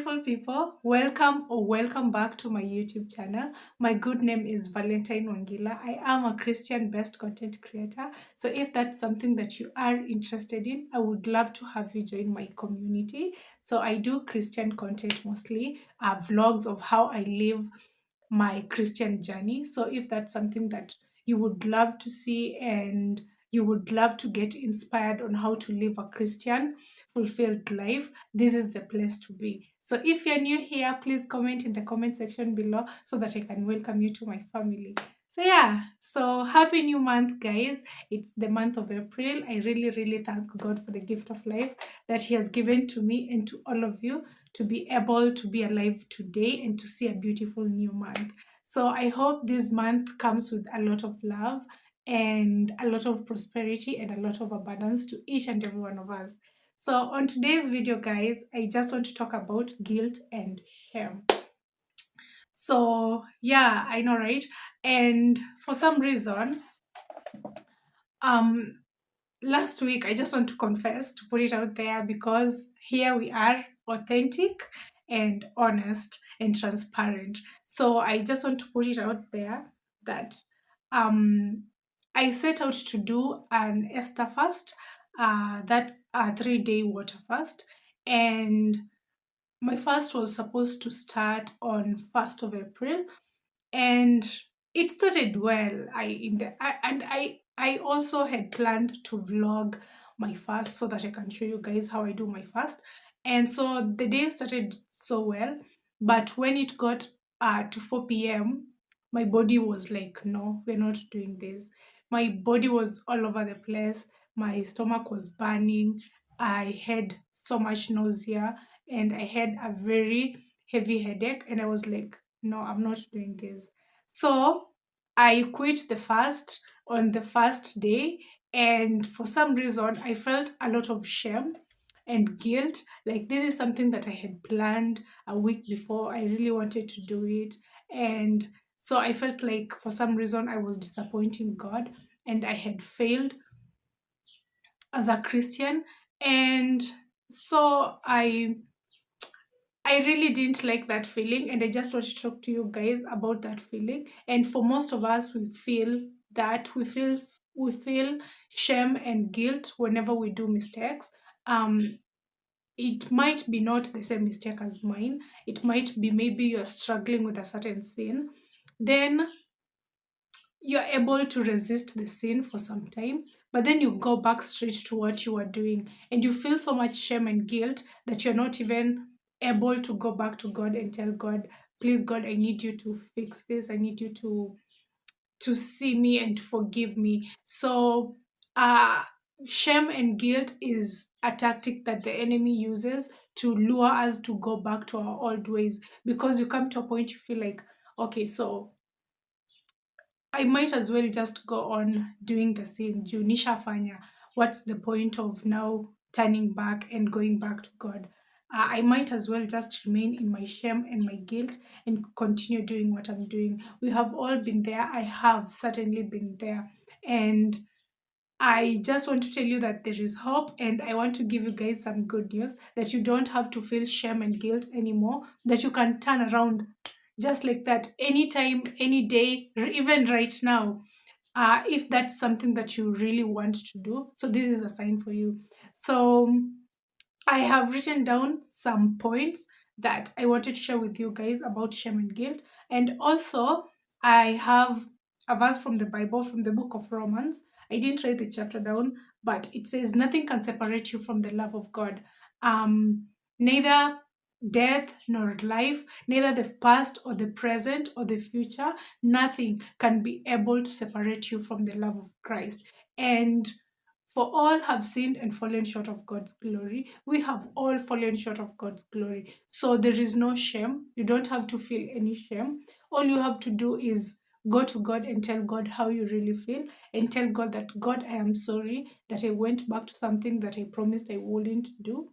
beautiful people. Welcome or welcome back to my YouTube channel. My good name is Valentine Wangila. I am a Christian based content creator. So if that's something that you are interested in, I would love to have you join my community. So I do Christian content mostly, vlogs of how I live my Christian journey. So if that's something that you would love to see and you would love to get inspired on how to live a Christian fulfilled life, this is the place to be. So if you're new here, please comment in the comment section below so that I can welcome you to my family. So yeah, so happy new month, guys. It's the month of April. I really thank God for the gift of life that He has given to me and to all of you to be able to be alive today and to see a beautiful new month. So I hope this month comes with a lot of love and a lot of prosperity and a lot of abundance to each and every one of us. So on today's video, guys, I just want to talk about guilt and shame. So yeah, I know, right? And for some reason, um last week, I just want to confess, to put it out there, because here we are, authentic and honest and transparent. So I just want to put it out there that um I set out to do an Esther fast, that's a 3-day water fast, and my fast was supposed to start on 1st of April, and it started well. I also had planned to vlog my fast so that I can show you guys how I do my fast. And so the day started so well, but when it got to 4 p.m., my body was like, no, we're not doing this. My body was all over the place. My stomach was burning. I had so much nausea and I had a very heavy headache, and I was like, no, I'm not doing this. So I quit the fast on the first day, and for some reason, I felt a lot of shame and guilt. Like, this is something that I had planned a week before. I really wanted to do it. And so I felt like for some reason I was disappointing God and I had failed as a Christian. And so I really didn't like that feeling, and I just want to talk to you guys about that feeling. And for most of us, we feel that we feel shame and guilt whenever we do mistakes. Um, it might be not the same mistake as mine. It might be maybe you're struggling with a certain sin. Then you're able to resist the sin for some time, but then you go back straight to what you were doing, and you feel so much shame and guilt that you're not even able to go back to God and tell God, please God, I need you to fix this. I need you to see me and to forgive me. So uh shame and guilt is a tactic that the enemy uses to lure us to go back to our old ways, because you come to a point you feel like, okay, so I might as well just go on doing the same. Juu nishafanya. What's the point of now turning back and going back to God? I might as well just remain in my shame and my guilt and continue doing what I'm doing. We have all been there. I have certainly been there. And I just want to tell you that there is hope, and I want to give you guys some good news that you don't have to feel shame and guilt anymore, that you can turn around just like that anytime, any day, even right now, if that's something that you really want to do. So this is a sign for you. So I have written down some points that I wanted to share with you guys about shame and guilt. And also, I have a verse from the Bible, from the book of Romans. I didn't write the chapter down, but it says, nothing can separate you from the love of God. Neither death nor life, neither the past or the present or the future, nothing can be able to separate you from the love of Christ. And for all have sinned and fallen short of God's glory. We have all fallen short of God's glory. So there is no shame. You don't have to feel any shame. All you have to do is go to God and tell God how you really feel, and tell God that, God, I am sorry that I went back to something that I promised I wouldn't do.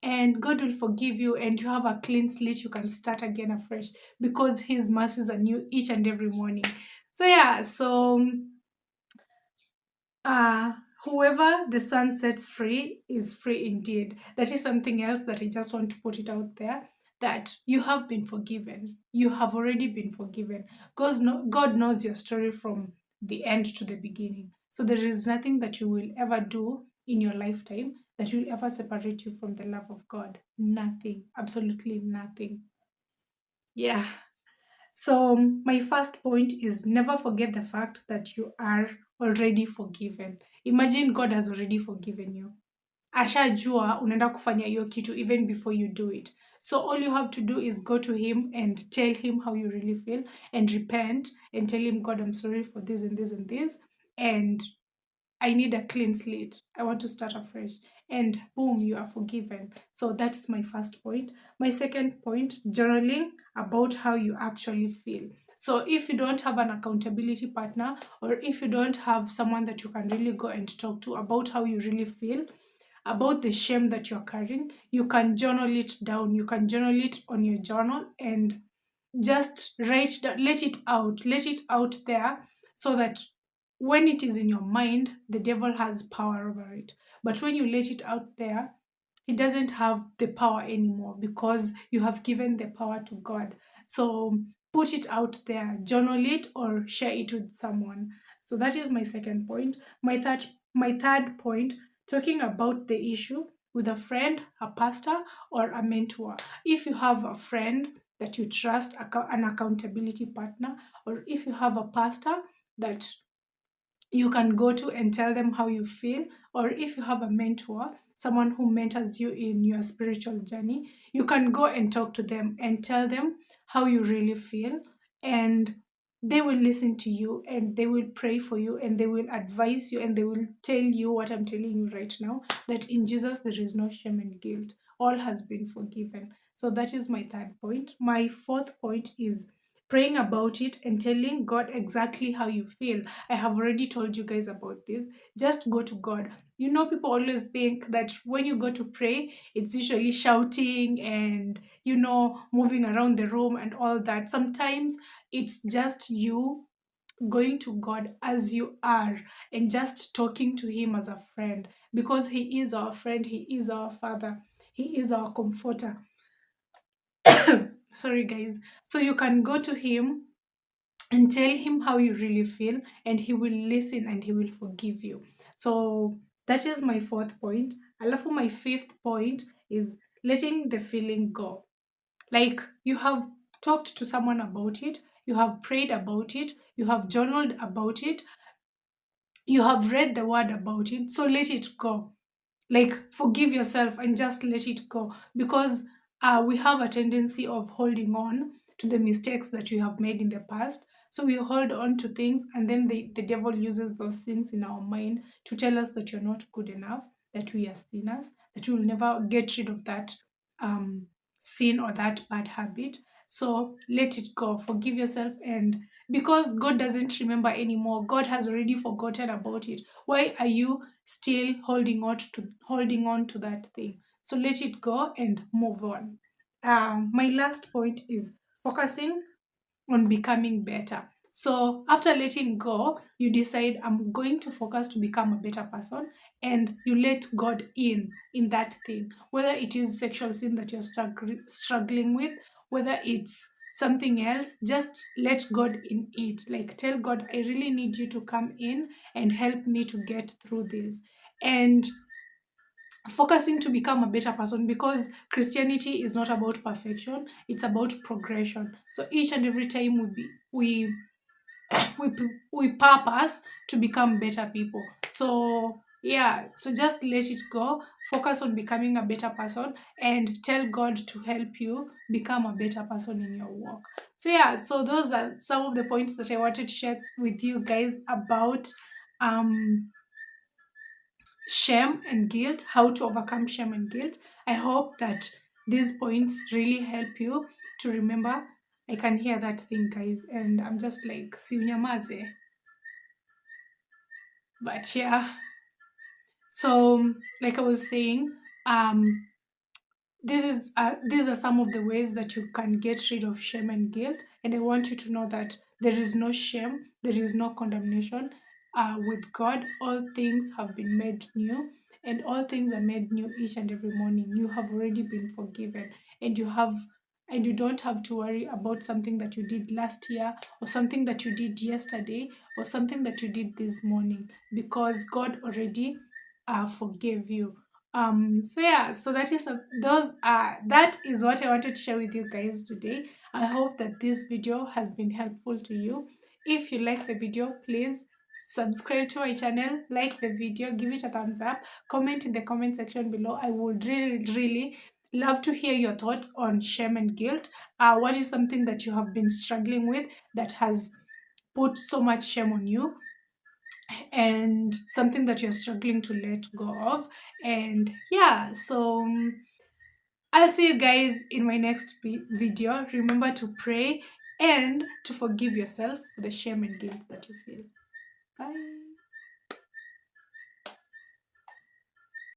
And God will forgive you, and you have a clean slate. You can start again afresh, because His mercies are new each and every morning. So, yeah, so uh, whoever the sun sets free is free indeed. That is something else that I just want to put it out there. that you have been forgiven. You have already been forgiven. God knows your story from the end to the beginning. So there is nothing that you will ever do in your lifetime that will ever separate you from the love of God. Nothing. Absolutely nothing. Yeah. So, my first point is never forget the fact that you are already forgiven. Imagine God has already forgiven you. Ashajua unaenda kufanya hiyo kitu even before you do it. So all you have to do is go to him and tell him how you really feel and repent and tell him, God, I'm sorry for this and this and this. And I need a clean slate. I want to start afresh. And boom, you are forgiven. So that's my first point. My second point, journaling about how you actually feel. So if you don't have an accountability partner, or if you don't have someone that you can really go and talk to about how you really feel, about the shame that you're carrying, you can journal it down. You can journal it on your journal and just write that, let it out there, so that when it is in your mind, the devil has power over it. But when you let it out there, he doesn't have the power anymore, because you have given the power to God. So put it out there, journal it, or share it with someone. So that is my second point. My third point, talking about the issue with a friend, a pastor, or a mentor. If you have a friend that you trust, an accountability partner, or if you have a pastor that you can go to and tell them how you feel, or if you have a mentor, someone who mentors you in your spiritual journey, you can go and talk to them and tell them how you really feel, and they will listen to you and they will pray for you and they will advise you and they will tell you what I'm telling you right now, that in Jesus there is no shame and guilt. All has been forgiven. So that is my third point. My fourth point is praying about it and telling God exactly how you feel. I have already told you guys about this. Just go to God. You know, people always think that when you go to pray, it's usually shouting and, moving around the room and all that. Sometimes it's just you going to God as you are and just talking to Him as a friend, because He is our friend, He is our Father, He is our comforter. Sorry, guys. So you can go to Him and tell him how you really feel, and he will listen and he will forgive you. So that is my fourth point. Alafu, my fifth point is letting the feeling go. Like, you have talked to someone about it, you have prayed about it, you have journaled about it, you have read the word about it, so let it go. Like, forgive yourself and just let it go, because we have a tendency of holding on to the mistakes that we have made in the past. So we hold on to things, and then the devil uses those things in our mind to tell us that you're not good enough, that we are sinners, that you'll never get rid of that um, sin or that bad habit. So let it go, forgive yourself, and because God doesn't remember anymore, God has already forgotten about it. Why are you still holding on to that thing? So let it go and move on. My last point is focusing on becoming better. So after letting go, you decide, I'm going to focus to become a better person, and you let God in that thing, whether it is sexual sin that you're struggling with, whether it's something else. Just let God in it. Like, tell God, I really need you to come in and help me to get through this. And focusing to become a better person, because Christianity is not about perfection, it's about progression. So each and every time we purpose to become better people. So yeah, so just let it go, focus on becoming a better person, and tell God to help you become a better person in your work. So yeah, so those are some of the points that I wanted to share with you guys about um shame and guilt, how to overcome shame and guilt. I hope that these points really help you to remember. I can hear that thing, guys, and I'm just like, si unyamaze. But yeah, so like I was saying, um, these are some of the ways that you can get rid of shame and guilt. And I want you to know that there is no shame, there is no condemnation. With God, all things have been made new, and all things are made new each and every morning. You have already been forgiven, and you have and you don't have to worry about something that you did last year, or something that you did yesterday, or something that you did this morning, because God already forgave you. So yeah, so that is that is what I wanted to share with you guys today. I hope that this video has been helpful to you. If you like the video, please subscribe to my channel, like the video, give it a thumbs up, comment in the comment section below. I would really love to hear your thoughts on shame and guilt. What is something that you have been struggling with that has put so much shame on you, and something that you're struggling to let go of? And yeah, so I'll see you guys in my next video. Remember to pray and to forgive yourself for the shame and guilt that you feel. Bye.